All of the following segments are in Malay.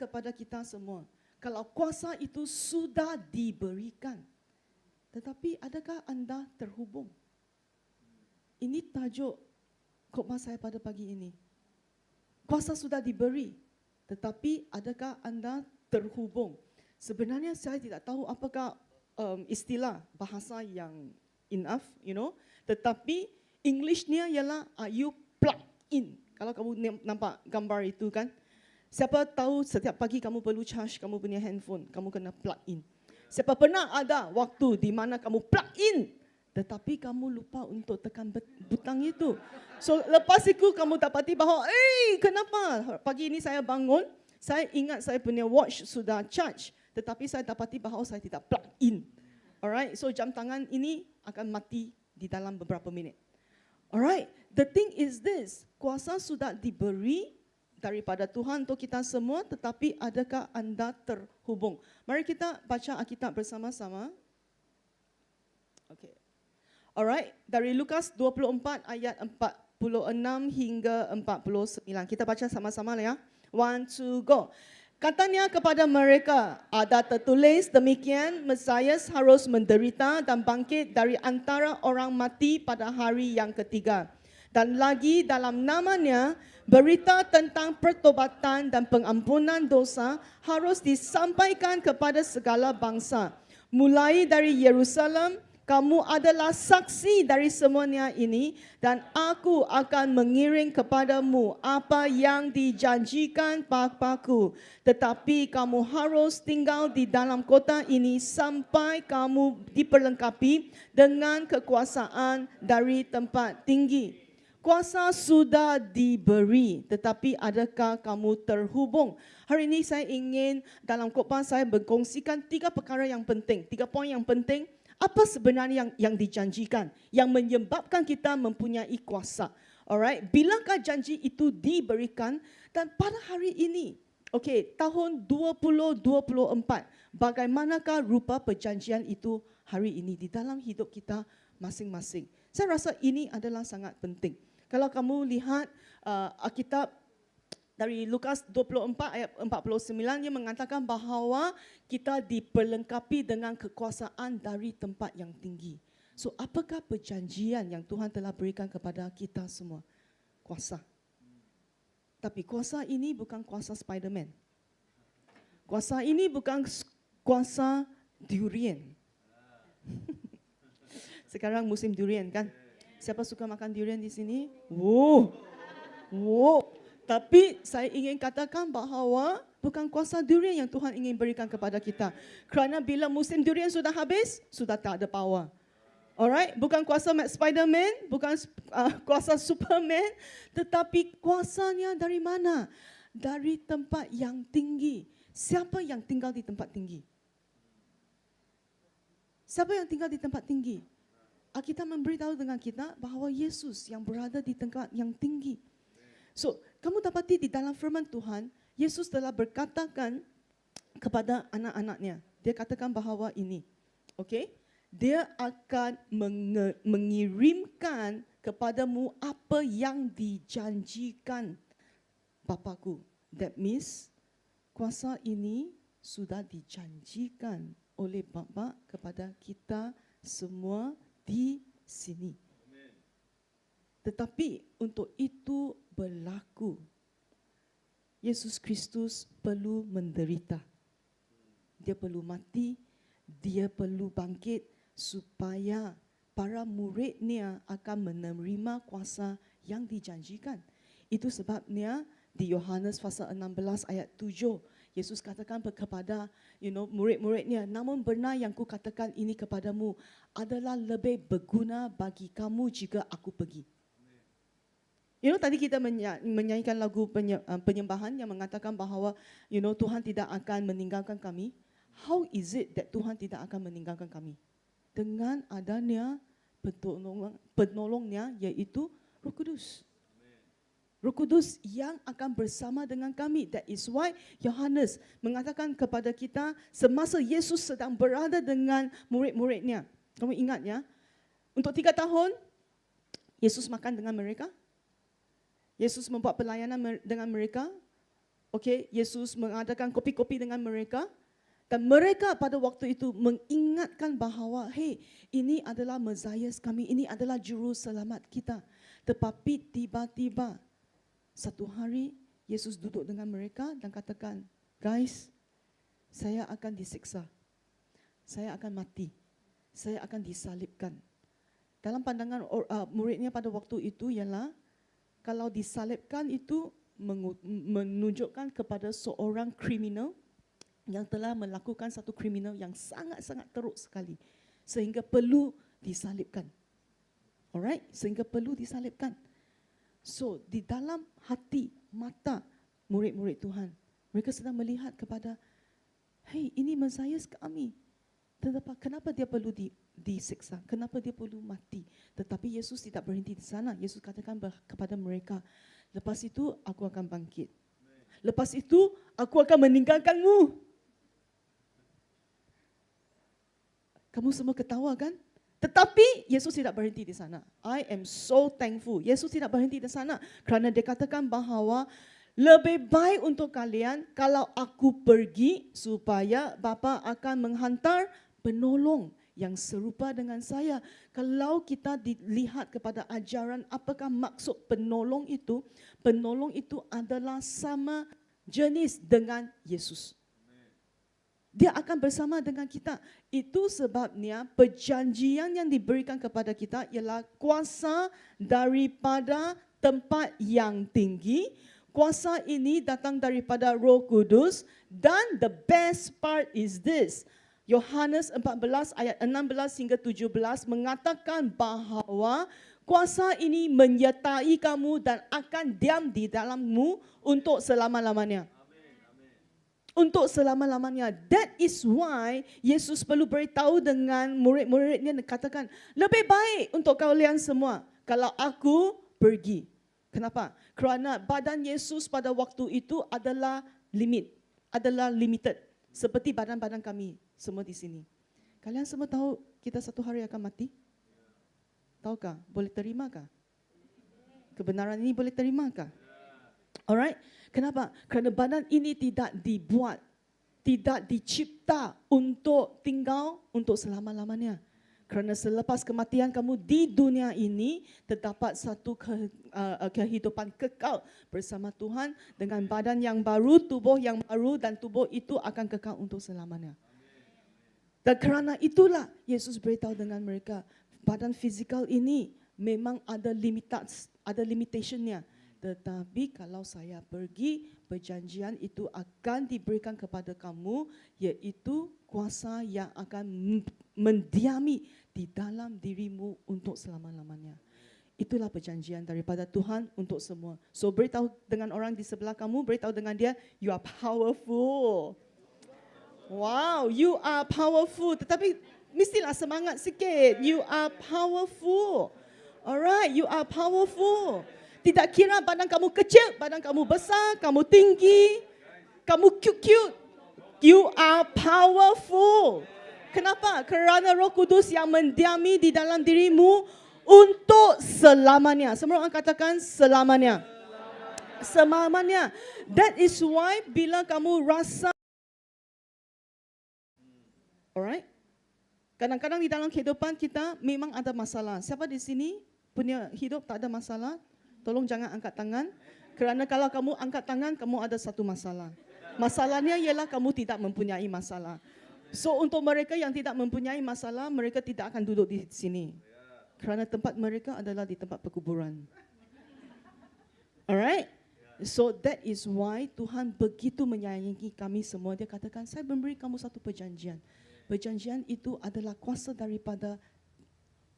kepada kita semua. Kalau kuasa itu sudah diberikan, tetapi adakah anda terhubung? Ini tajuk khotbah saya pada pagi ini. Kuasa sudah diberi, tetapi adakah anda terhubung? Sebenarnya saya tidak tahu apakah istilah bahasa yang enough, tetapi Englishnya ialah are you plugged in? Kalau kamu nampak gambar itu kan, siapa tahu setiap pagi kamu perlu charge kamu punya handphone, kamu kena plug in. Siapa pernah ada waktu di mana kamu plug in, tetapi kamu lupa untuk tekan butang itu. So lepas itu kamu dapati bahawa, kenapa pagi ini saya bangun, saya ingat saya punya watch sudah charge, tetapi saya dapati bahawa saya tidak plug in. Alright, so jam tangan ini akan mati di dalam beberapa minit. Alright, the thing is this, kuasa sudah diberi daripada Tuhan untuk kita semua, tetapi adakah anda terhubung? Mari kita baca Alkitab bersama-sama. Okay. Alright, dari Lukas 24 ayat 46 hingga 49. Kita baca sama-sama ya. 1, 2, go. Katanya kepada mereka, ada tertulis demikian, Mesias harus menderita dan bangkit dari antara orang mati pada hari yang ketiga. Dan lagi dalam namanya, berita tentang pertobatan dan pengampunan dosa harus disampaikan kepada segala bangsa. Mulai dari Yerusalem, kamu adalah saksi dari semuanya ini, dan aku akan mengiring kepadamu apa yang dijanjikan Bapa-Ku. Tetapi kamu harus tinggal di dalam kota ini sampai kamu diperlengkapi dengan kekuasaan dari tempat tinggi. Kuasa sudah diberi, tetapi adakah kamu terhubung? Hari ini saya ingin dalam khotbah saya berkongsikan 3 perkara yang penting, 3 poin yang penting. Apa sebenarnya yang dijanjikan, yang menyebabkan kita mempunyai kuasa? Alright, bilakah janji itu diberikan? Dan pada hari ini, tahun 2024, bagaimanakah rupa perjanjian itu hari ini di dalam hidup kita masing-masing? Saya rasa ini adalah sangat penting. Kalau kamu lihat Alkitab dari Lukas 24 ayat 49, dia mengatakan bahawa kita diperlengkapi dengan kekuasaan dari tempat yang tinggi. So, apakah perjanjian yang Tuhan telah berikan kepada kita semua? Kuasa. Tapi kuasa ini bukan kuasa Spiderman. Kuasa ini bukan kuasa durian. Sekarang musim durian kan? Siapa suka makan durian di sini? Wow. Tapi saya ingin katakan bahawa bukan kuasa durian yang Tuhan ingin berikan kepada kita. Kerana bila musim durian sudah habis, sudah tak ada power. Alright, bukan kuasa Spiderman, bukan kuasa Superman, tetapi kuasanya dari mana? Dari tempat yang tinggi. Siapa yang tinggal di tempat tinggi? Siapa yang tinggal di tempat tinggi? Alkitab memberitahu dengan kita bahawa Yesus yang berada di tempat yang tinggi. So, kamu dapati di dalam firman Tuhan, Yesus telah berkatakan kepada anak-anaknya. Dia katakan bahawa ini, dia akan mengirimkan kepadamu apa yang dijanjikan Bapa-Ku. That means, kuasa ini sudah dijanjikan oleh Bapa kepada kita semua di sini. Tetapi untuk itu berlaku, Yesus Kristus perlu menderita. Dia perlu mati, dia perlu bangkit supaya para muridnya akan menerima kuasa yang dijanjikan. Itu sebabnya di Yohanes pasal 16 ayat 7, Yesus katakan kepada murid-muridnya, namun benar yang ku katakan ini kepadamu adalah lebih berguna bagi kamu jika aku pergi. Tadi kita menyanyikan lagu penyembahan yang mengatakan bahawa Tuhan tidak akan meninggalkan kami. How is it that Tuhan tidak akan meninggalkan kami? Dengan adanya penolongnya, yaitu Roh Kudus. Roh Kudus yang akan bersama dengan kami. That is why Yohanes mengatakan kepada kita semasa Yesus sedang berada dengan murid-muridnya. Kamu ingat ya? Untuk 3 tahun, Yesus makan dengan mereka. Yesus membuat pelayanan dengan mereka. Okey, Yesus mengadakan kopi-kopi dengan mereka. Dan mereka pada waktu itu mengingatkan bahawa, hey, ini adalah Mesias kami, ini adalah Juru Selamat kita. Tetapi tiba-tiba, satu hari, Yesus duduk dengan mereka dan katakan, guys, saya akan disiksa. Saya akan mati. Saya akan disalibkan. Dalam pandangan muridnya pada waktu itu ialah, kalau disalibkan itu menunjukkan kepada seorang kriminal yang telah melakukan satu kriminal yang sangat-sangat teruk sekali sehingga perlu disalibkan. Alright, sehingga perlu disalibkan. So, di dalam hati, mata murid-murid Tuhan, mereka sedang melihat kepada, hey, ini Mesias kami. Tetapi kenapa dia perlu disiksa? Kenapa dia perlu mati? Tetapi Yesus tidak berhenti di sana. Yesus katakan kepada mereka, lepas itu aku akan bangkit. Lepas itu aku akan meninggalkanmu. Kamu semua ketawa kan? Tetapi Yesus tidak berhenti di sana. I am so thankful. Yesus tidak berhenti di sana kerana dia katakan bahawa lebih baik untuk kalian kalau aku pergi supaya Bapa akan menghantar penolong yang serupa dengan saya. Kalau kita dilihat kepada ajaran apakah maksud penolong itu adalah sama jenis dengan Yesus. Dia akan bersama dengan kita. Itu sebabnya perjanjian yang diberikan kepada kita ialah kuasa daripada tempat yang tinggi. Kuasa ini datang daripada Roh Kudus dan the best part is this. Yohanes 14 ayat 16 hingga 17 mengatakan bahawa kuasa ini menyertai kamu dan akan diam di dalammu untuk selama-lamanya. Untuk selama-lamanya. That is why Yesus perlu beritahu dengan murid-muridnya dan katakan, lebih baik untuk kalian semua kalau aku pergi. Kenapa? Kerana badan Yesus pada waktu itu adalah limited. Seperti badan-badan kami semua di sini. Kalian semua tahu kita satu hari akan mati? Tahukah? Boleh terimakah? Kebenaran ini boleh terimakah? Alright? Kenapa? Kerana badan ini tidak dibuat, tidak dicipta untuk tinggal untuk selama-lamanya. Kerana selepas kematian kamu di dunia ini terdapat satu kehidupan kekal bersama Tuhan dengan badan yang baru, tubuh yang baru dan tubuh itu akan kekal untuk selamanya. Dan kerana itulah Yesus beritahu dengan mereka, badan fizikal ini memang ada limitationnya. Tetapi kalau saya pergi, perjanjian itu akan diberikan kepada kamu, iaitu kuasa yang akan mendiami di dalam dirimu untuk selama-lamanya. Itulah perjanjian daripada Tuhan untuk semua. So beritahu dengan orang di sebelah kamu, beritahu dengan dia, you are powerful. Wow, you are powerful. Tetapi mestilah semangat sikit. You are powerful. Alright, you are powerful. Tidak kira badan kamu kecil, badan kamu besar, kamu tinggi, kamu cute. You are powerful. Kenapa? Kerana Roh Kudus yang mendiami di dalam dirimu untuk selamanya. Semua orang katakan selamanya. Selamanya. That is why bila kamu rasa, alright? Kadang-kadang di dalam kehidupan kita memang ada masalah. Siapa di sini punya hidup tak ada masalah? Tolong jangan angkat tangan. Kerana kalau kamu angkat tangan, kamu ada satu masalah. Masalahnya ialah kamu tidak mempunyai masalah. So untuk mereka yang tidak mempunyai masalah, mereka tidak akan duduk di sini. Kerana tempat mereka adalah di tempat perkuburan. Alright? So that is why Tuhan begitu menyayangi kami semua. Dia katakan, saya memberi kamu satu perjanjian. Perjanjian itu adalah kuasa daripada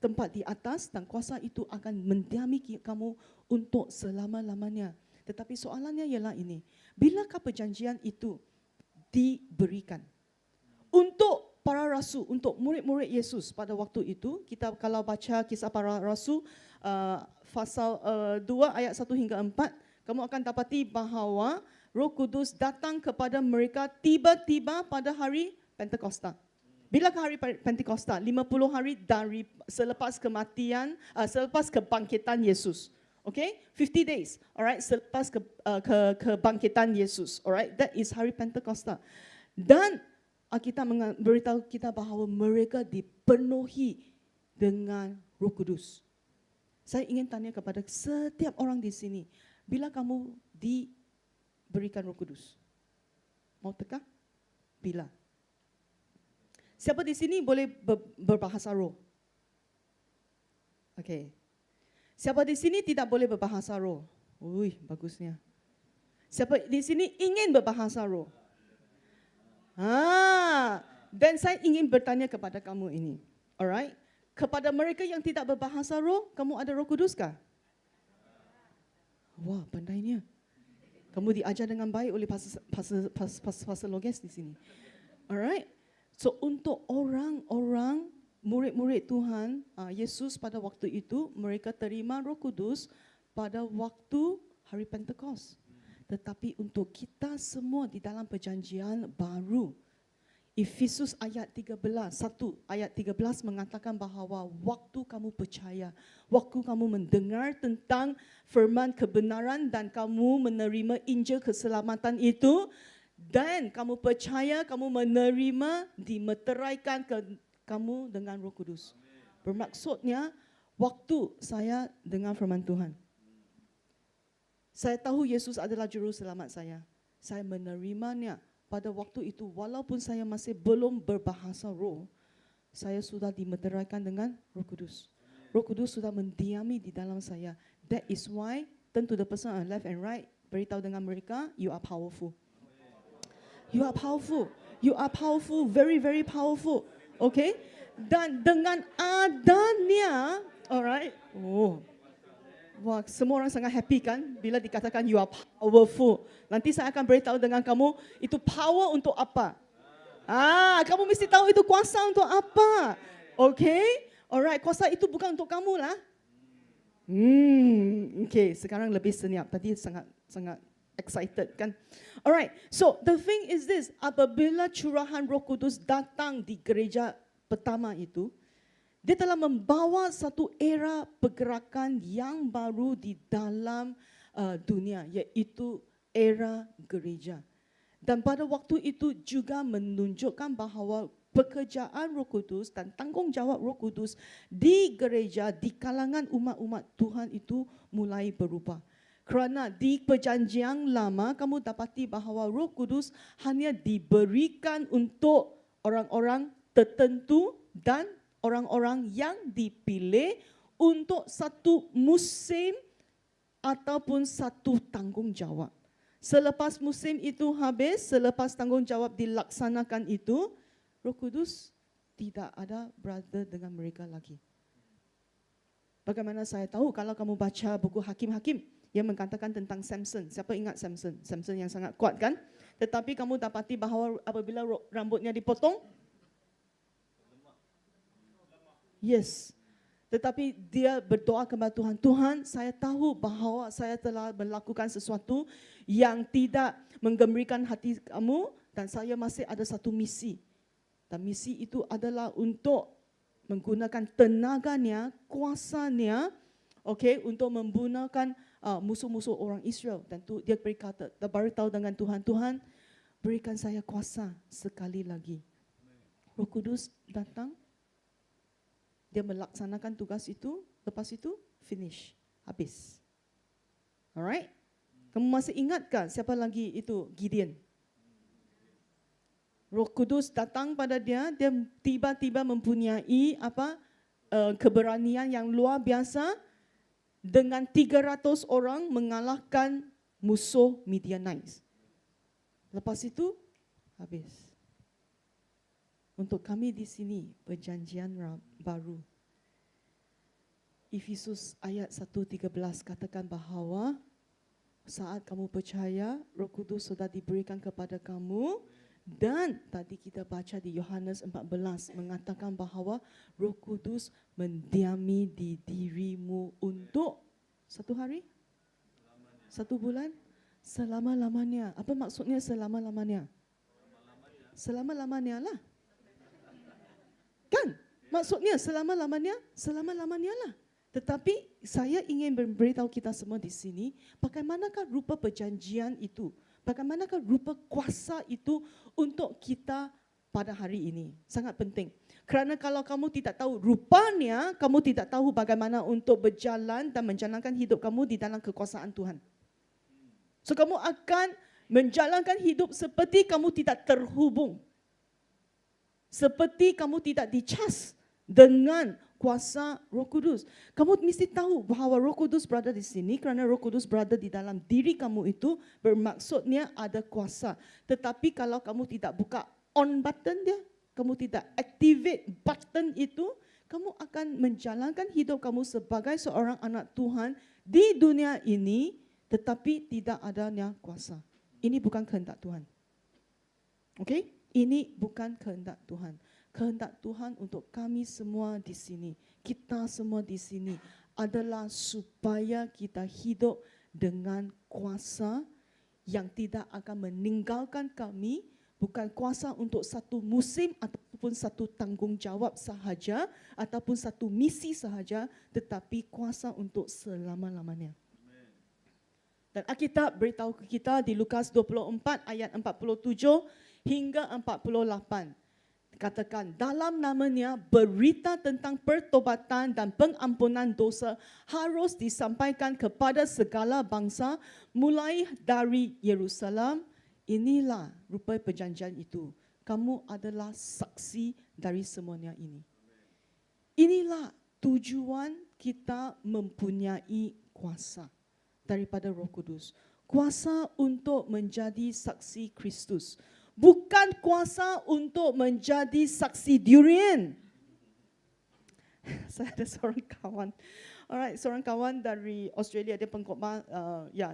tempat di atas dan kuasa itu akan mendiami kamu untuk selama-lamanya. Tetapi soalannya ialah ini, bilakah perjanjian itu diberikan? Untuk para rasul, untuk murid-murid Yesus pada waktu itu, kita kalau baca kisah para rasul pasal 2 ayat 1 hingga 4, kamu akan dapati bahawa Roh Kudus datang kepada mereka tiba-tiba pada hari Pentakosta. Bilakah hari Pentakosta? 50 hari dari selepas kematian, selepas kebangkitan Yesus. Okay, 50 days. Alright, selepas kebangkitan Yesus. Alright, that is hari Pentakosta. Dan Alkitab beritahu kita bahawa mereka dipenuhi dengan Roh Kudus. Saya ingin tanya kepada setiap orang di sini, bila kamu diberikan Roh Kudus? Mau teka? Bila? Siapa di sini boleh berbahasa roh? Okay. Siapa di sini tidak boleh berbahasa roh? Ui, bagusnya. Siapa di sini ingin berbahasa roh? Dan saya ingin bertanya kepada kamu ini. Alright? Kepada mereka yang tidak berbahasa roh, kamu ada Roh Kudus kah? Wah, pandainya. Kamu diajar dengan baik oleh pastor Loges di sini. Alright? So untuk orang-orang murid-murid Tuhan, Yesus pada waktu itu, mereka terima Roh Kudus pada waktu hari Pentecost. Tetapi untuk kita semua di dalam perjanjian baru, Efesus ayat 13, 1 ayat 13 mengatakan bahawa waktu kamu percaya, waktu kamu mendengar tentang firman kebenaran dan kamu menerima Injil keselamatan itu, dan kamu percaya, kamu menerima, dimeteraikan kamu dengan Roh Kudus. Bermaksudnya, waktu saya dengar firman Tuhan, saya tahu Yesus adalah juru selamat saya menerimanya. Pada waktu itu, walaupun saya masih belum berbahasa roh, saya sudah dimeteraikan dengan Roh Kudus. Roh Kudus sudah mendiami di dalam saya. That is why, turn to the person on left and right, beritahu dengan mereka, you are powerful. You are powerful. You are powerful, very, very powerful. Okay? Dan dengan adanya, alright, wah, semua orang sangat happy kan bila dikatakan you are powerful. Nanti saya akan beritahu dengan kamu, itu power untuk apa? Kamu mesti tahu itu kuasa untuk apa. Okay? Alright, kuasa itu bukan untuk kamu lah. Okay, sekarang lebih senyap. Tadi sangat excited kan? Alright, so the thing is this, apabila curahan Roh Kudus datang di gereja pertama itu, dia telah membawa satu era pergerakan yang baru di dalam dunia, iaitu era gereja. Dan pada waktu itu juga menunjukkan bahawa pekerjaan Roh Kudus dan tanggungjawab Roh Kudus di gereja, di kalangan umat-umat Tuhan itu mulai berubah. Kerana di perjanjian lama, kamu dapati bahawa Roh Kudus hanya diberikan untuk orang-orang tertentu dan orang-orang yang dipilih untuk satu musim ataupun satu tanggungjawab. Selepas musim itu habis, selepas tanggungjawab dilaksanakan itu, Roh Kudus tidak ada berada dengan mereka lagi. Bagaimana saya tahu? Kalau kamu baca buku Hakim-Hakim yang mengatakan tentang Samson. Siapa ingat Samson? Samson yang sangat kuat kan? Tetapi kamu dapati bahawa apabila rambutnya dipotong, yes. Tetapi dia berdoa kepada Tuhan, Tuhan, saya tahu bahawa saya telah melakukan sesuatu yang tidak menggembirakan hati kamu dan saya masih ada satu misi. Dan misi itu adalah untuk menggunakan tenaganya, kuasanya, untuk membunuhkan musuh-musuh orang Israel. Dan dia berkata, beritahu dengan Tuhan, Tuhan, berikan saya kuasa sekali lagi. Roh Kudus datang. Dia melaksanakan tugas itu, lepas itu finish, habis. Alright? Kamu masih ingatkah siapa lagi itu? Gideon. Roh Kudus datang pada dia tiba-tiba mempunyai keberanian yang luar biasa dengan 300 orang mengalahkan musuh Midianites. Lepas itu habis. Untuk kami di sini, perjanjian baru. Efesus ayat 1:13 katakan bahawa saat kamu percaya, Roh Kudus sudah diberikan kepada kamu. Dan tadi kita baca di Yohanes 14 mengatakan bahawa Roh Kudus mendiami di dirimu untuk 1 hari? 1 bulan? Selama-lamanya. Apa maksudnya selama-lamanya? Selama-lamanya lah. Kan? Maksudnya selama-lamanya? Selama-lamanya lah. Tetapi saya ingin memberitahu kita semua di sini, bagaimanakah rupa perjanjian itu? Bagaimanakah rupa kuasa itu untuk kita pada hari ini? Sangat penting. Kerana kalau kamu tidak tahu rupanya, kamu tidak tahu bagaimana untuk berjalan dan menjalankan hidup kamu di dalam kekuasaan Tuhan. So kamu akan menjalankan hidup seperti kamu tidak terhubung. Seperti kamu tidak dicas dengan kuasa Roh Kudus. Kamu mesti tahu bahawa Roh Kudus berada di sini kerana Roh Kudus berada di dalam diri kamu itu bermaksudnya ada kuasa. Tetapi kalau kamu tidak buka on button dia, kamu tidak activate button itu, kamu akan menjalankan hidup kamu sebagai seorang anak Tuhan di dunia ini tetapi tidak adanya kuasa. Ini bukan kehendak Tuhan. Okey? Ini bukan kehendak Tuhan. Kehendak Tuhan untuk kami semua di sini, kita semua di sini adalah supaya kita hidup dengan kuasa yang tidak akan meninggalkan kami, bukan kuasa untuk satu musim ataupun satu tanggungjawab sahaja ataupun satu misi sahaja, tetapi kuasa untuk selama-lamanya. Dan Alkitab beritahu kita di Lukas 24 ayat 47 hingga 48. Katakan, dalam namanya berita tentang pertobatan dan pengampunan dosa harus disampaikan kepada segala bangsa mulai dari Yerusalem. Inilah rupa perjanjian itu. Kamu adalah saksi dari semuanya ini. Inilah tujuan kita mempunyai kuasa daripada Roh Kudus. Kuasa untuk menjadi saksi Kristus. Bukan kuasa untuk menjadi saksi durian. Saya ada seorang kawan. Alright, seorang kawan dari Australia, dia pengkhotbah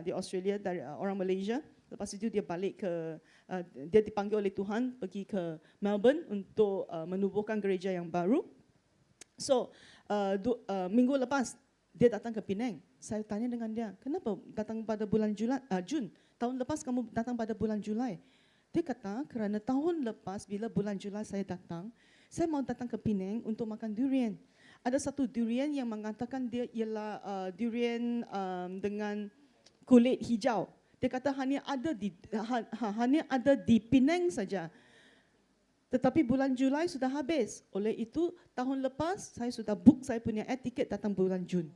di Australia, dari orang Malaysia. Lepas itu dia balik ke dia dipanggil oleh Tuhan pergi ke Melbourne untuk menubuhkan gereja yang baru. So, minggu lepas dia datang ke Penang. Saya tanya dengan dia, kenapa datang pada bulan Jun? Tahun lepas kamu datang pada bulan Julai. Dia kata, kerana tahun lepas bila bulan Julai saya datang, saya mau datang ke Penang untuk makan durian. Ada satu durian yang mengatakan dia ialah durian dengan kulit hijau. Dia kata hanya ada di Penang saja. Tetapi bulan Julai sudah habis. Oleh itu, tahun lepas saya sudah book saya punya air tiket datang bulan Jun.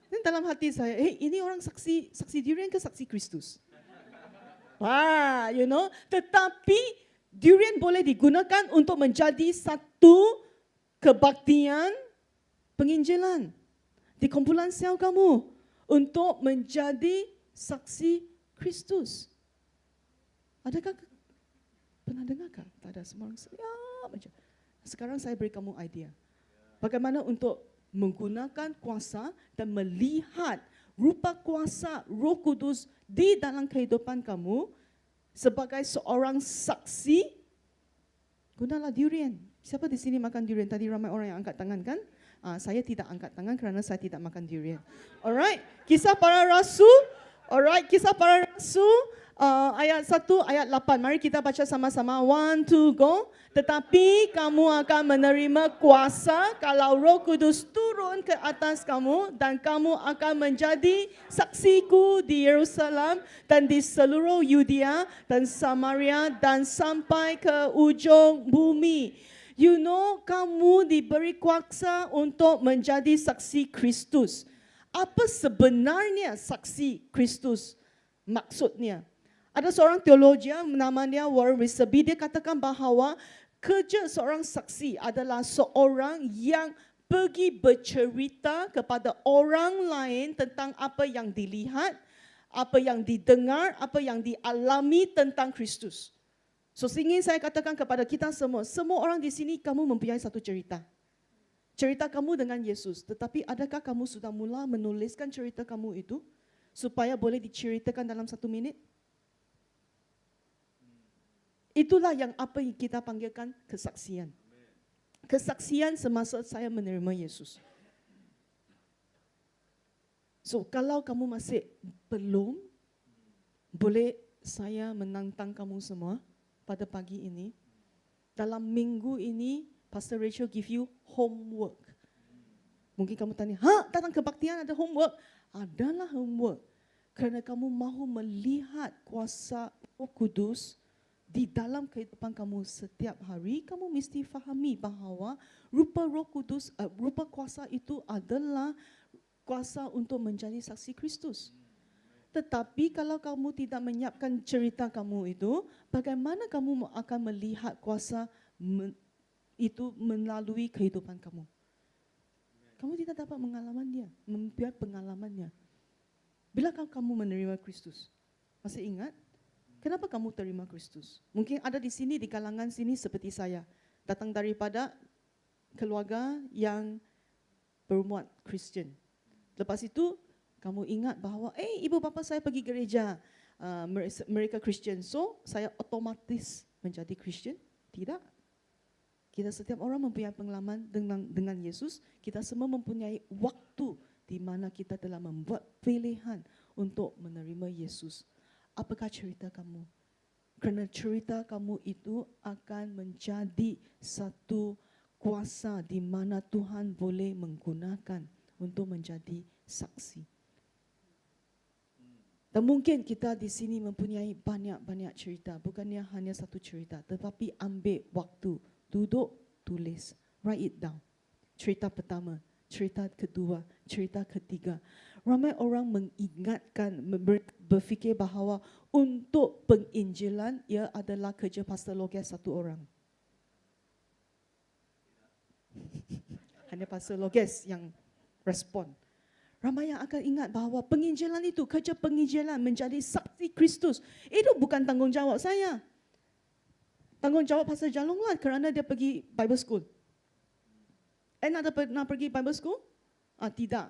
Dan dalam hati saya, ini orang saksi durian ke saksi Kristus? Wah, tetapi durian boleh digunakan untuk menjadi satu kebaktian penginjilan di kumpulan sel kamu untuk menjadi saksi Kristus. Adakah pernah dengarkah? Tak ada, semua orang siap aja. Sekarang saya beri kamu idea. Bagaimana untuk menggunakan kuasa dan melihat rupa kuasa Roh Kudus di dalam kehidupan kamu sebagai seorang saksi. Gunalah durian. Siapa di sini makan durian? Tadi ramai orang yang angkat tangan kan? Saya tidak angkat tangan kerana saya tidak makan durian. Alright, Kisah Para Rasul. Alright, Kisah Para Rasul ayat 1, ayat 8. Mari kita baca sama-sama. 1, 2, go. Tetapi kamu akan menerima kuasa kalau Roh Kudus turun ke atas kamu dan kamu akan menjadi saksiku di Yerusalem dan di seluruh Yudea dan Samaria dan sampai ke ujung bumi. Kamu diberi kuasa untuk menjadi saksi Kristus. Apa sebenarnya saksi Kristus maksudnya? Ada seorang teologian namanya Warren Wiersbe, dia katakan bahawa kerja seorang saksi adalah seorang yang pergi bercerita kepada orang lain tentang apa yang dilihat, apa yang didengar, apa yang dialami tentang Kristus. So, ingin saya katakan kepada kita semua orang di sini kamu mempunyai satu cerita. Cerita kamu dengan Yesus. Tetapi adakah kamu sudah mula menuliskan cerita kamu itu supaya boleh diceritakan dalam 1 minit? Itulah yang apa yang kita panggilkan kesaksian. Kesaksian semasa saya menerima Yesus. So, kalau kamu masih belum, boleh saya menantang kamu semua pada pagi ini. Dalam minggu ini, Pastor Rachel give you homework. Mungkin kamu tanya, datang kebaktian ada homework? Adalah homework. Kerana kamu mahu melihat kuasa Roh Kudus di dalam kehidupan kamu setiap hari, kamu mesti fahami bahawa rupa Roh Kudus, rupa kuasa itu adalah kuasa untuk menjadi saksi Kristus. Tetapi kalau kamu tidak menyiapkan cerita kamu itu, bagaimana kamu akan melihat kuasa itu melalui kehidupan kamu? Kamu tidak dapat mempunyai pengalamannya. Bila kamu menerima Kristus, masih ingat? Kenapa kamu terima Kristus? Mungkin ada di sini, di kalangan sini seperti saya, datang daripada keluarga yang bermuat Kristian. Lepas itu, kamu ingat bahawa, ibu bapa saya pergi gereja, mereka Kristian, so saya otomatis menjadi Kristian? Tidak. Kita setiap orang mempunyai pengalaman dengan Yesus. Kita semua mempunyai waktu di mana kita telah membuat pilihan untuk menerima Yesus. Apakah cerita kamu? Kerana cerita kamu itu akan menjadi satu kuasa di mana Tuhan boleh menggunakan untuk menjadi saksi. Dan mungkin kita di sini mempunyai banyak-banyak cerita. Bukannya hanya satu cerita, tetapi ambil waktu. Duduk, tulis, write it down. Cerita pertama, cerita kedua, cerita ketiga. Ramai orang mengingatkan, berfikir bahawa untuk penginjilan ia adalah kerja Pastor Loges satu orang. Hanya Pastor Loges yang respon. Ramai yang akan ingat bahawa penginjilan itu, kerja penginjilan menjadi saksi Kristus, itu bukan tanggungjawab saya. Tanggungjawab Pastor Jalong lah kerana dia pergi Bible School. Ada pernah pergi Bible School? Tidak.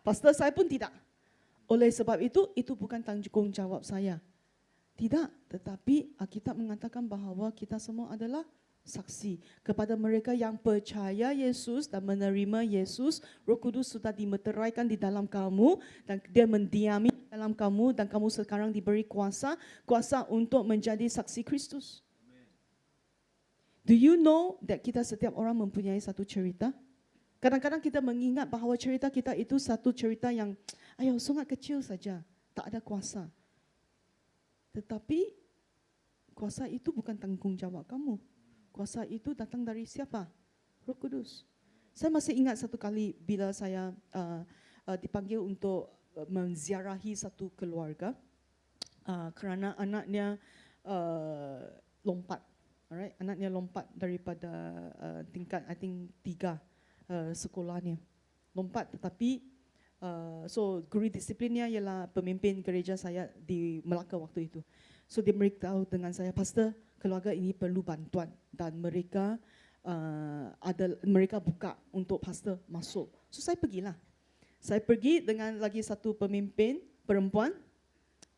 Pastor saya pun tidak. Oleh sebab itu bukan tanggungjawab saya. Tidak, tetapi Alkitab mengatakan bahawa kita semua adalah saksi kepada mereka yang percaya Yesus dan menerima Yesus. Roh Kudus sudah dimeteraikan di dalam kamu dan dia mendiami dalam kamu dan kamu sekarang diberi kuasa untuk menjadi saksi Kristus. Do you know that kita setiap orang mempunyai satu cerita? Kadang-kadang kita mengingat bahawa cerita kita itu satu cerita yang sangat kecil saja, tak ada kuasa. Tetapi kuasa itu bukan tanggungjawab kamu. Kuasa itu datang dari siapa? Roh Kudus. Saya masih ingat satu kali bila saya dipanggil untuk menziarahi satu keluarga kerana anaknya lompat. Alright, anaknya lompat daripada tingkat I think 3 sekolahnya. Lompat tetapi so guru disiplinnya ialah pemimpin gereja saya di Melaka waktu itu. So dia beritahu dengan saya, Pastor, keluarga ini perlu bantuan dan mereka mereka buka untuk pastor masuk. So saya pergilah. Saya pergi dengan lagi satu pemimpin perempuan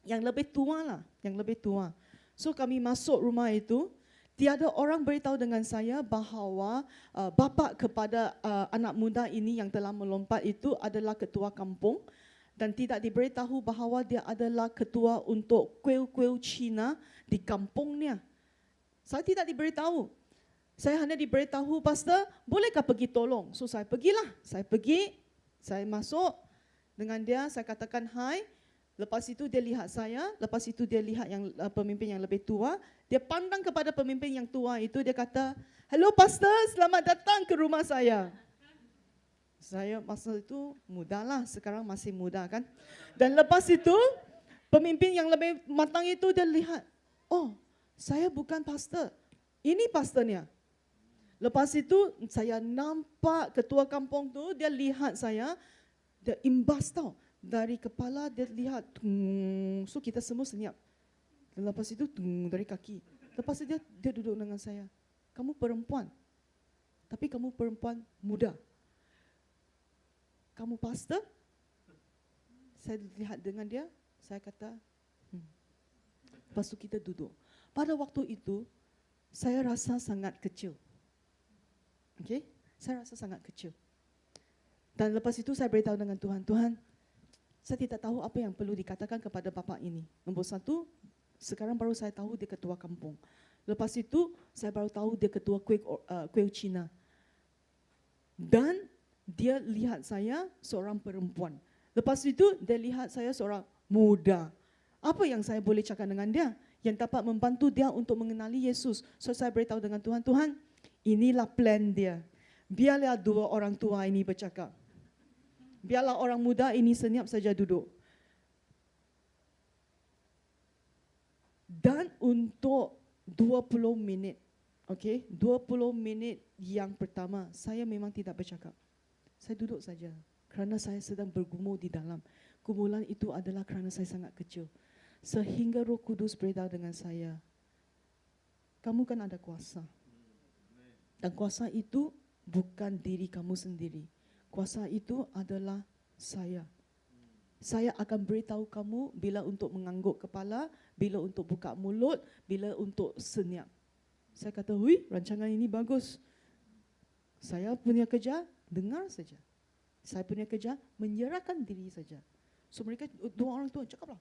yang lebih tua lah, yang lebih tua. So kami masuk rumah itu, tiada orang beritahu dengan saya bahawa bapa kepada anak muda ini yang telah melompat itu adalah ketua kampung. Dan tidak diberitahu bahawa dia adalah ketua untuk kuil-kuil Cina di kampungnya. Saya tidak diberitahu. Saya hanya diberitahu, Pastor, bolehkah pergi tolong? So saya pergilah. Saya pergi, saya masuk dengan dia, saya katakan hai. Lepas itu dia lihat saya, lepas itu dia lihat yang pemimpin yang lebih tua. Dia pandang kepada pemimpin yang tua itu, dia kata, "Hello Pastor, selamat datang ke rumah saya." Saya masa itu muda lah, sekarang masih muda kan. Dan lepas itu, pemimpin yang lebih matang itu dia lihat, saya bukan pastor, ini pastornya. Lepas itu saya nampak ketua kampung tu, dia lihat saya, dia imbas tau. Dari kepala dia lihat, so kita semua senyap. Dan lepas itu dari kaki. Lepas itu dia duduk dengan saya, kamu perempuan, tapi kamu perempuan muda. Kamu pastor? Saya lihat dengan dia, saya kata, Lepas itu kita duduk. Pada waktu itu, saya rasa sangat kecil. Okay? Saya rasa sangat kecil. Dan lepas itu saya beritahu dengan Tuhan, Tuhan, saya tidak tahu apa yang perlu dikatakan kepada bapa ini. Nombor satu, sekarang baru saya tahu dia ketua kampung. Lepas itu, saya baru tahu dia ketua kuil Cina. Dan dia lihat saya seorang perempuan. Lepas itu dia lihat saya seorang muda. Apa yang saya boleh cakap dengan dia yang dapat membantu dia untuk mengenali Yesus? So saya beritahu dengan Tuhan, Tuhan, inilah plan dia. Biarlah dua orang tua ini bercakap. Biarlah orang muda ini senyap saja duduk. Dan untuk 20 minit, 20 minit yang pertama, saya memang tidak bercakap. Saya duduk saja kerana saya sedang bergumul di dalam. Gumulan itu adalah kerana saya sangat kecil. Sehingga Roh Kudus beritahu dengan saya, kamu kan ada kuasa. Dan kuasa itu bukan diri kamu sendiri. Kuasa itu adalah saya. Saya akan beritahu kamu bila untuk mengangguk kepala, bila untuk buka mulut, bila untuk senyap. Saya kata, hui, rancangan ini bagus. Saya punya kerja, dengar saja. Saya punya kerja, menyerahkan diri saja. So mereka, dua orang tu cakaplah.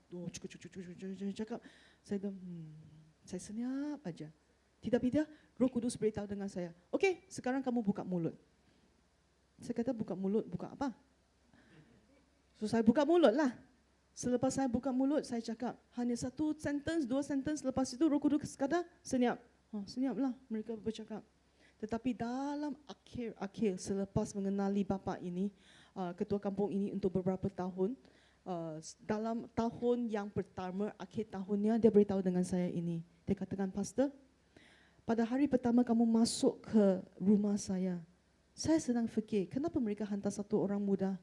Cakap. Saya senyap aja. Tidak, Roh Kudus beritahu dengan saya, okey, sekarang kamu buka mulut. Saya kata, buka mulut, buka apa? So saya buka mulut lah. Selepas saya buka mulut, saya cakap hanya satu sentence, dua sentence. Lepas itu Roh Kudus kata senyap. Senyaplah mereka bercakap. Tetapi dalam akhir selepas mengenali bapa ini, ketua kampung ini untuk beberapa tahun, dalam tahun yang pertama, akhir tahunnya dia beritahu dengan saya ini. Dia katakan, Pastor, pada hari pertama kamu masuk ke rumah saya sedang fikir, kenapa mereka hantar satu orang muda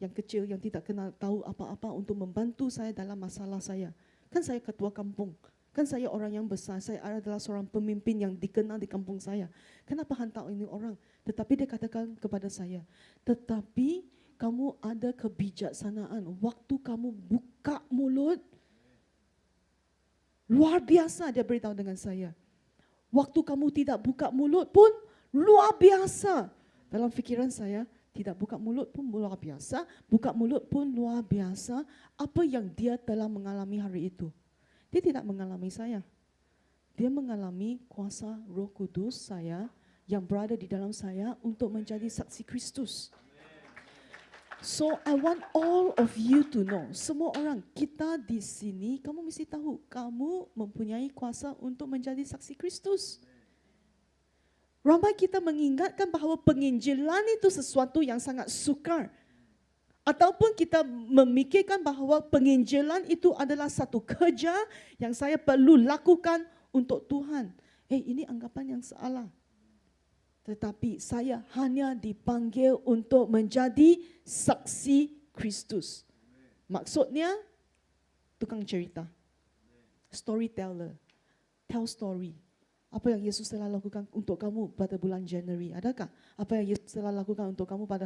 yang kecil, yang tidak kenal tahu apa-apa untuk membantu saya dalam masalah saya. Kan saya ketua kampung, kan saya orang yang besar, saya adalah seorang pemimpin yang dikenal di kampung saya. Kenapa hantar ini orang? Tetapi dia katakan kepada saya, tetapi kamu ada kebijaksanaan. Waktu kamu buka mulut, luar biasa, dia beritahu dengan saya. Waktu kamu tidak buka mulut pun luar biasa. Dalam fikiran saya, tidak buka mulut pun luar biasa, buka mulut pun luar biasa. Apa yang dia telah mengalami hari itu? Dia tidak mengalami saya. Dia mengalami kuasa Roh Kudus saya yang berada di dalam saya untuk menjadi saksi Kristus. So I want all of you to know, semua orang kita di sini, kamu mesti tahu, kamu mempunyai kuasa untuk menjadi saksi Kristus. Ramai kita mengingatkan bahawa penginjilan itu sesuatu yang sangat sukar. Ataupun kita memikirkan bahawa penginjilan itu adalah satu kerja yang saya perlu lakukan untuk Tuhan. Ini anggapan yang salah. Tetapi saya hanya dipanggil untuk menjadi saksi Kristus. Maksudnya, tukang cerita. Storyteller. Tell story. Apa yang Yesus telah lakukan untuk kamu pada bulan Januari? Adakah? Apa yang Yesus telah lakukan untuk kamu pada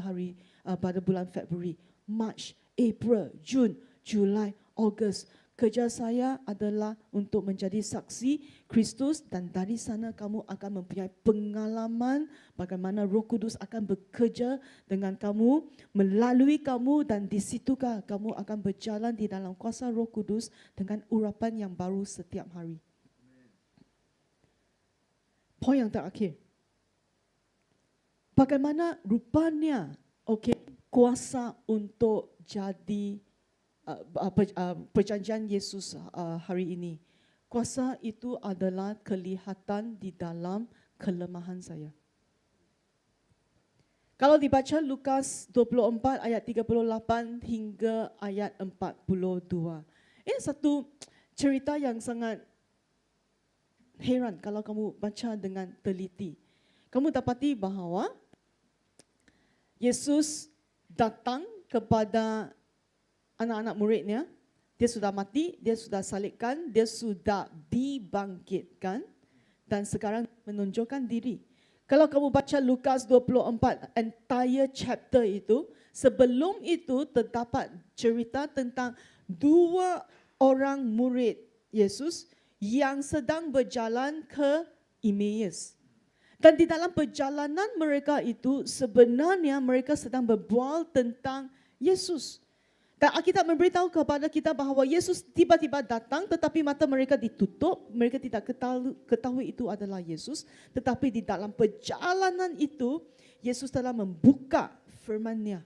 bulan Februari, March, April, June, July, August? Kerja saya adalah untuk menjadi saksi Kristus dan dari sana kamu akan mempunyai pengalaman bagaimana Roh Kudus akan bekerja dengan kamu, melalui kamu, dan di situkah kamu akan berjalan di dalam kuasa Roh Kudus dengan urapan yang baru setiap hari. Poin yang terakhir. Bagaimana rupanya kuasa untuk jadi perjanjian Yesus hari ini. Kuasa itu adalah kelihatan di dalam kelemahan saya. Kalau dibaca Lukas 24 ayat 38 hingga ayat 42. Ini satu cerita yang sangat heran kalau kamu baca dengan teliti. Kamu dapati bahawa Yesus datang kepada anak-anak muridnya. Dia sudah mati, dia sudah salibkan, dia sudah dibangkitkan dan sekarang menunjukkan diri. Kalau kamu baca Lukas 24 entire chapter itu, sebelum itu terdapat cerita tentang dua orang murid Yesus yang sedang berjalan ke Emmaus. Dan di dalam perjalanan mereka itu sebenarnya mereka sedang berbual tentang Yesus. Dan Alkitab memberitahu kepada kita bahawa Yesus tiba-tiba datang tetapi mata mereka ditutup. Mereka tidak ketahui itu adalah Yesus. Tetapi di dalam perjalanan itu, Yesus telah membuka firman-Nya.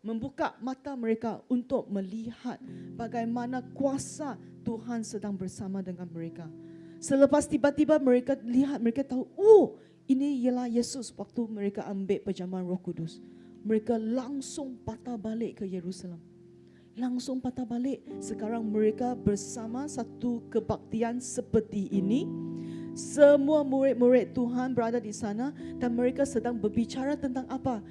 Membuka mata mereka untuk melihat bagaimana kuasa Tuhan sedang bersama dengan mereka. Selepas tiba-tiba mereka lihat, mereka tahu, oh ini ialah Yesus waktu mereka ambil perjamuan Roh Kudus. Mereka langsung patah balik ke Yerusalem. Langsung patah balik. Sekarang mereka bersama satu kebaktian seperti ini. Semua murid-murid Tuhan berada di sana dan mereka sedang berbicara tentang apa?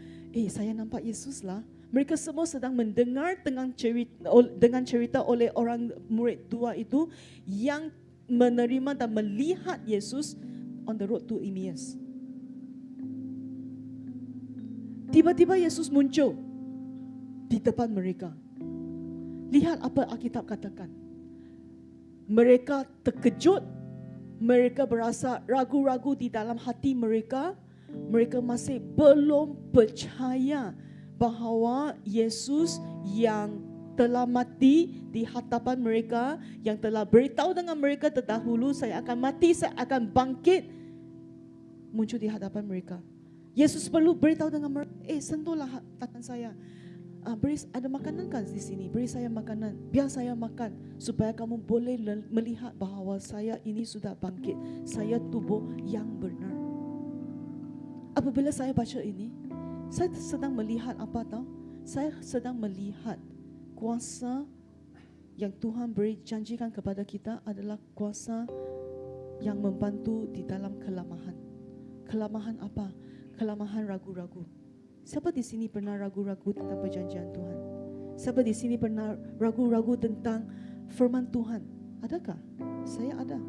Saya nampak Yesus lah. Mereka semua sedang mendengar dengan cerita oleh orang murid tua itu yang menerima dan melihat Yesus on the road to Emmaus. Tiba-tiba Yesus muncul di depan mereka. Lihat apa Alkitab katakan. Mereka terkejut. Mereka berasa ragu-ragu di dalam hati mereka. Mereka masih belum percaya bahawa Yesus yang telah mati di hadapan mereka, yang telah beritahu dengan mereka terdahulu, saya akan mati, saya akan bangkit, muncul di hadapan mereka. Yesus perlu beritahu dengan mereka, sentuhlah tangan saya. Beri ada makanan kan di sini, beri saya makanan, biar saya makan supaya kamu boleh melihat bahawa saya ini sudah bangkit, saya tubuh yang benar. Apabila saya baca ini, saya sedang melihat apa tahu? Saya sedang melihat kuasa yang Tuhan beri janjikan kepada kita adalah kuasa yang membantu di dalam kelemahan. Kelemahan apa? Kelemahan ragu-ragu. Siapa di sini pernah ragu-ragu tentang perjanjian Tuhan? Siapa di sini pernah ragu-ragu tentang firman Tuhan? Adakah? Saya ada.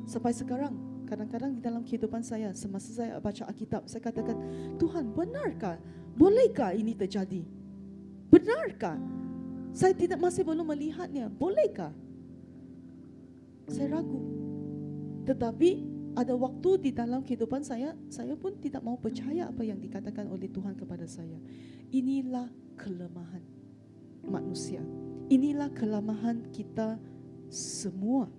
Sampai sekarang, kadang-kadang di dalam kehidupan saya, semasa saya baca Alkitab, saya katakan, Tuhan, benarkah? Bolehkah ini terjadi? Benarkah? Saya masih belum melihatnya. Bolehkah? Saya ragu. Tetapi ada waktu di dalam kehidupan saya pun tidak mau percaya apa yang dikatakan oleh Tuhan kepada saya. Inilah kelemahan manusia. Inilah kelemahan kita semua.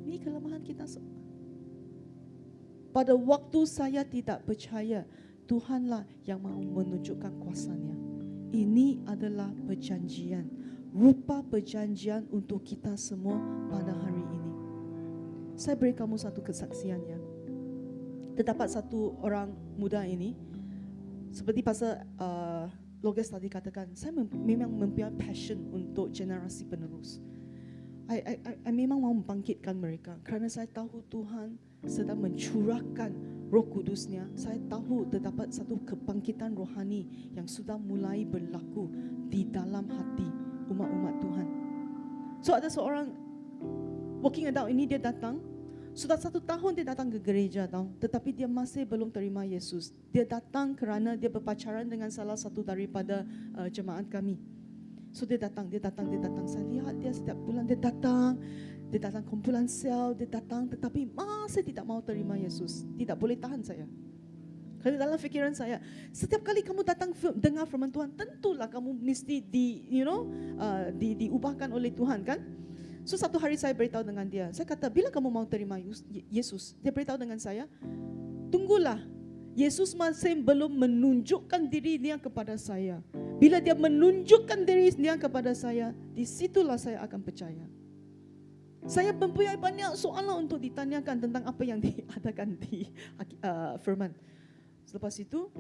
Ini kelemahan kita semua. Pada waktu saya tidak percaya, Tuhanlah yang mahu menunjukkan kuasanya. Ini adalah perjanjian. Rupa perjanjian untuk kita semua pada hari ini. Saya beri kamu satu kesaksian ya. Terdapat satu orang muda ini, seperti pasal Loges tadi katakan, saya memang mempunyai passion untuk generasi penerus. I memang mau membangkitkan mereka kerana saya tahu Tuhan sedang mencurahkan Roh Kudusnya. Saya tahu terdapat satu kebangkitan rohani yang sudah mulai berlaku di dalam hati umat-umat Tuhan. So ada seorang working adult ini, dia datang. Sudah 1 tahun dia datang ke gereja tahu, tetapi dia masih belum terima Yesus. Dia datang kerana dia berpacaran dengan salah satu daripada jemaat kami. So dia datang. Saya lihat dia setiap bulan dia datang kumpulan sel, dia datang tetapi masih tidak mau terima Yesus. Tidak boleh tahan saya. Kerana dalam fikiran saya, setiap kali kamu datang dengar firman Tuhan, tentulah kamu mesti diubahkan oleh Tuhan kan? So satu hari saya beritahu dengan dia. Saya kata, bila kamu mau terima Yesus? Dia beritahu dengan saya, tunggulah. Yesus masih belum menunjukkan dirinya kepada saya. Bila dia menunjukkan dirinya kepada saya, disitulah saya akan percaya. Saya mempunyai banyak soalan untuk ditanyakan tentang apa yang diadakan di firman. Selepas itu,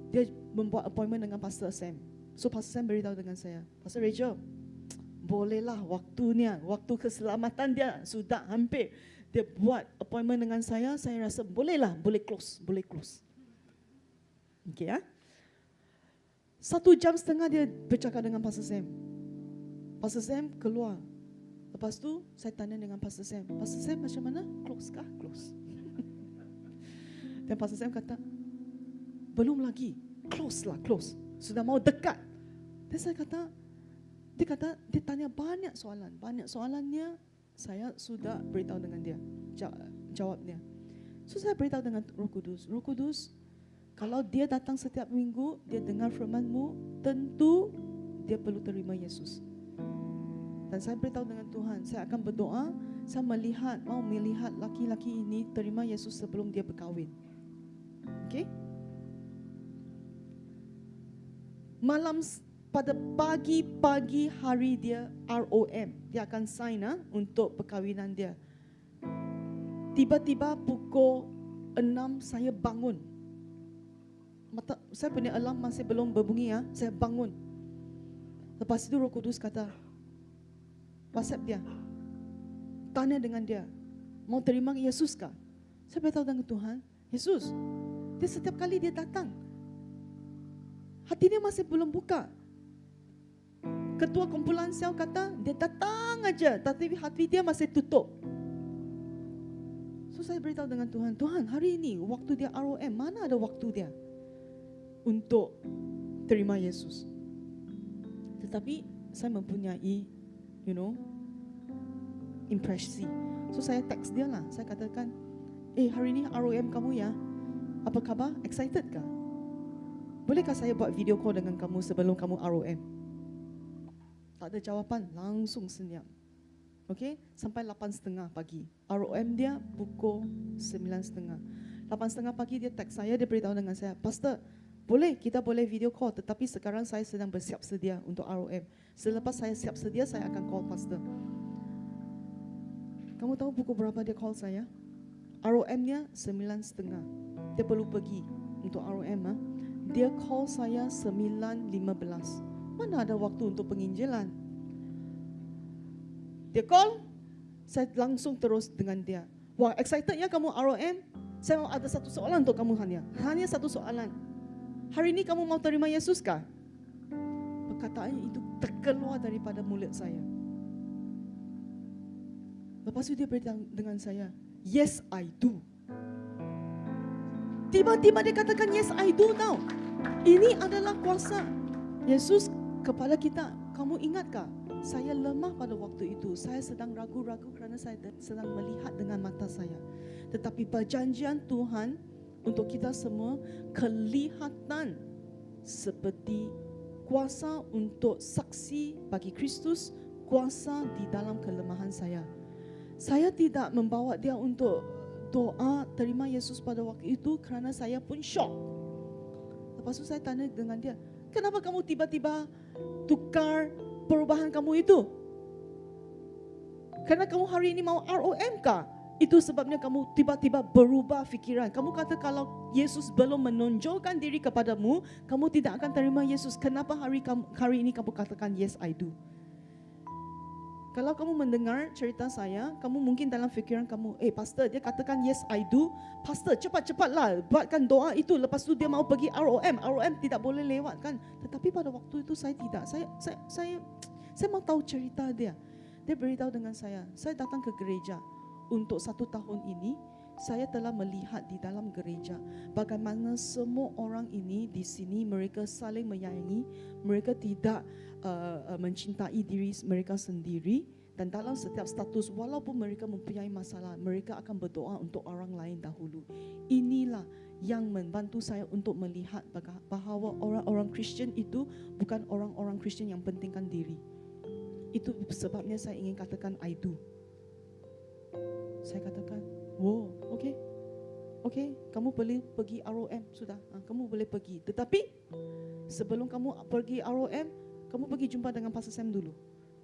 dia membuat appointment dengan Pastor Sam. So Pastor Sam beritahu dengan saya, Pastor Rachel, bolehlah waktunya, waktu keselamatan dia sudah hampir. Dia buat appointment dengan saya rasa boleh close. Okay ya. 1 jam setengah dia bercakap dengan Pastor Sam. Pastor Sam keluar. Lepas tu saya tanya dengan Pastor Sam, Pastor Sam macam mana? Close kah? Close. Dan Pastor Sam kata, belum lagi. Close. Sudah mau dekat. Dan saya kata, dia tanya banyak soalan. Banyak soalannya saya sudah beritahu dengan dia. Jawabnya. So saya beritahu dengan Roh Kudus. Roh Kudus, Kalau dia datang setiap minggu, dia dengar firman-Mu, tentu dia perlu terima Yesus. Dan saya beritahu dengan Tuhan, saya akan berdoa, saya mau melihat laki-laki ini terima Yesus sebelum dia berkahwin. Okay? Pada pagi hari dia ROM, dia akan sign untuk perkahwinan dia. Tiba-tiba pukul 6 saya bangun. Saya punya alarm masih belum berbunyi saya bangun. Lepas itu Roh Kudus kata, WhatsApp dia, tanya dengan dia, mau terima Yesus kah? Saya beritahu dengan Tuhan, Yesus, dia setiap kali dia datang, hati dia masih belum buka. Ketua kumpulan sel kata, dia datang aja, tapi hati dia masih tutup. So saya beritahu dengan Tuhan, Tuhan hari ini waktu dia ROM, mana ada waktu dia untuk terima Yesus. Tetapi saya mempunyai, impresi. So saya teks dia lah, saya katakan, hari ini ROM kamu ya, apa khabar? Excited kah? Bolehkah saya buat video call dengan kamu sebelum kamu ROM? Tak ada jawapan, langsung senyap. Okay, sampai 8.30 pagi. ROM dia pukul 9.30. 8.30 pagi dia teks saya, dia beritahu dengan saya, Pastor, kita boleh video call, tetapi sekarang saya sedang bersiap sedia untuk ROM. Selepas saya siap sedia, saya akan call Pastor. Kamu tahu pukul berapa dia call saya? ROM-nya 9.30. Dia perlu pergi untuk ROM. Dia call saya 9.15. Mana ada waktu untuk penginjilan? Dia call, saya langsung terus dengan dia. Wah, excited ya kamu ROM? Saya mau ada satu soalan untuk kamu hanya satu soalan. Hari ini kamu mau terima Yesus kah? Perkataan itu terkeluar daripada mulut saya. Lepas itu dia beritahu dengan saya, yes I do. Tiba-tiba dia katakan yes I do now. Ini adalah kuasa Yesus kepada kita. Kamu ingatkah? Saya lemah pada waktu itu. Saya sedang ragu-ragu kerana saya sedang melihat dengan mata saya. Tetapi perjanjian Tuhan untuk kita semua kelihatan seperti kuasa untuk saksi bagi Kristus, kuasa di dalam kelemahan saya. Saya tidak membawa dia untuk doa terima Yesus pada waktu itu kerana saya pun syok. Lepas itu saya tanya dengan dia, kenapa kamu tiba-tiba tukar perubahan kamu itu? Karena kamu hari ini mau ROM kah? Itu sebabnya kamu tiba-tiba berubah fikiran. Kamu kata kalau Yesus belum menonjolkan diri kepadamu, kamu tidak akan terima Yesus. Kenapa hari ini kamu katakan yes I do? Kalau kamu mendengar cerita saya, kamu mungkin dalam fikiran kamu, pastor dia katakan yes I do. Pastor cepat-cepatlah buatkan doa itu. Lepas itu dia mau pergi ROM. ROM tidak boleh lewatkan. Tetapi pada waktu itu saya tidak. Saya mau tahu cerita dia. Dia beritahu dengan saya datang ke gereja. Untuk 1 tahun ini, saya telah melihat di dalam gereja bagaimana semua orang ini di sini mereka saling menyayangi, mereka tidak mencintai diri mereka sendiri, dan dalam setiap status walaupun mereka mempunyai masalah, mereka akan berdoa untuk orang lain dahulu. Inilah yang membantu saya untuk melihat bahawa orang-orang Kristian itu bukan orang-orang Kristian yang pentingkan diri. Itu sebabnya saya ingin katakan I do. Saya katakan, okay, kamu boleh pergi ROM, sudah, kamu boleh pergi. Tetapi sebelum kamu pergi ROM, kamu pergi jumpa dengan Pastor Sam dulu.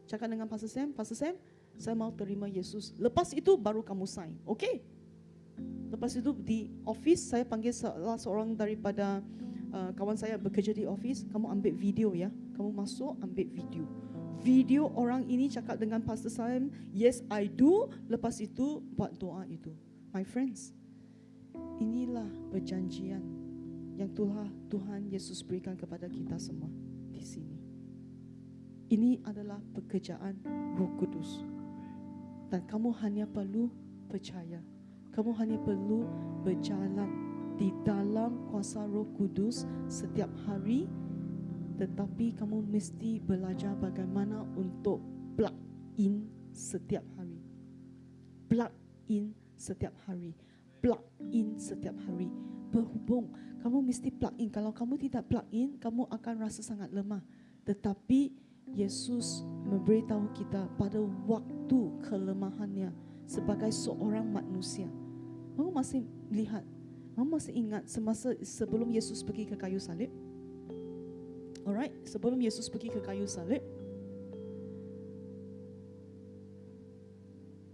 Cakap dengan Pastor Sam, saya mau terima Yesus. Lepas itu baru kamu sign, okay? Lepas itu di office, saya panggil salah seorang daripada kawan saya bekerja di office, kamu ambil video ya. Kamu masuk, ambil video. Video orang ini cakap dengan Pastor Sam, yes I do. Lepas itu buat doa itu. My friends, inilah perjanjian yang Tuhan Yesus berikan kepada kita semua di sini. Ini adalah pekerjaan Roh Kudus. Dan kamu hanya perlu percaya. Kamu hanya perlu berjalan di dalam kuasa Roh Kudus setiap hari. Tetapi kamu mesti belajar bagaimana untuk plug in setiap hari. Plug in setiap hari. Plug in setiap hari. berhubung. Kamu mesti plug in. Kalau kamu tidak plug in, kamu akan rasa sangat lemah. Tetapi Yesus memberitahu kita pada waktu kelemahannya sebagai seorang manusia. Kamu masih lihat, kamu masih ingat semasa sebelum Yesus pergi ke kayu salib? Alright, sebelum Yesus pergi ke kayu salib,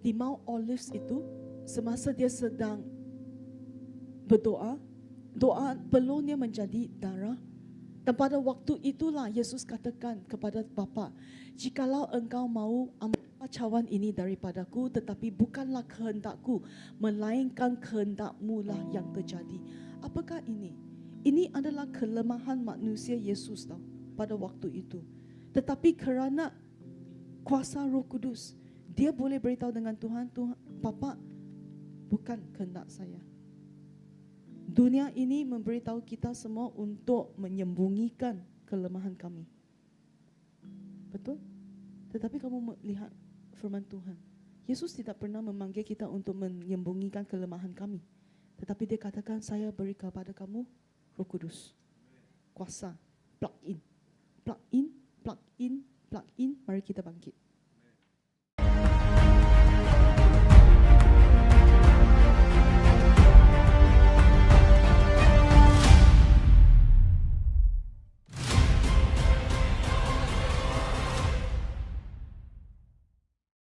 di Mount Olives itu, semasa dia sedang berdoa, doa peluhnya menjadi darah. Dan pada waktu itulah Yesus katakan kepada Bapa, jikalau engkau mau ambil cawan ini daripadaku, tetapi bukanlah kehendakku, melainkan kehendakmu lah yang terjadi. Apakah ini? Ini adalah kelemahan manusia Yesus tahu pada waktu itu. Tetapi kerana kuasa Roh Kudus, dia boleh beritahu dengan Tuhan, Tuhan, Bapa, bukan kehendak saya. Dunia ini memberitahu kita semua untuk menyembunyikan kelemahan kami. Betul? Tetapi kamu melihat firman Tuhan. Yesus tidak pernah memanggil kita untuk menyembunyikan kelemahan kami. Tetapi dia katakan, saya beri kepada kamu Roh Kudus. Kuasa. Plug in. Plug in, plug in, plug in. Mari kita bangkit.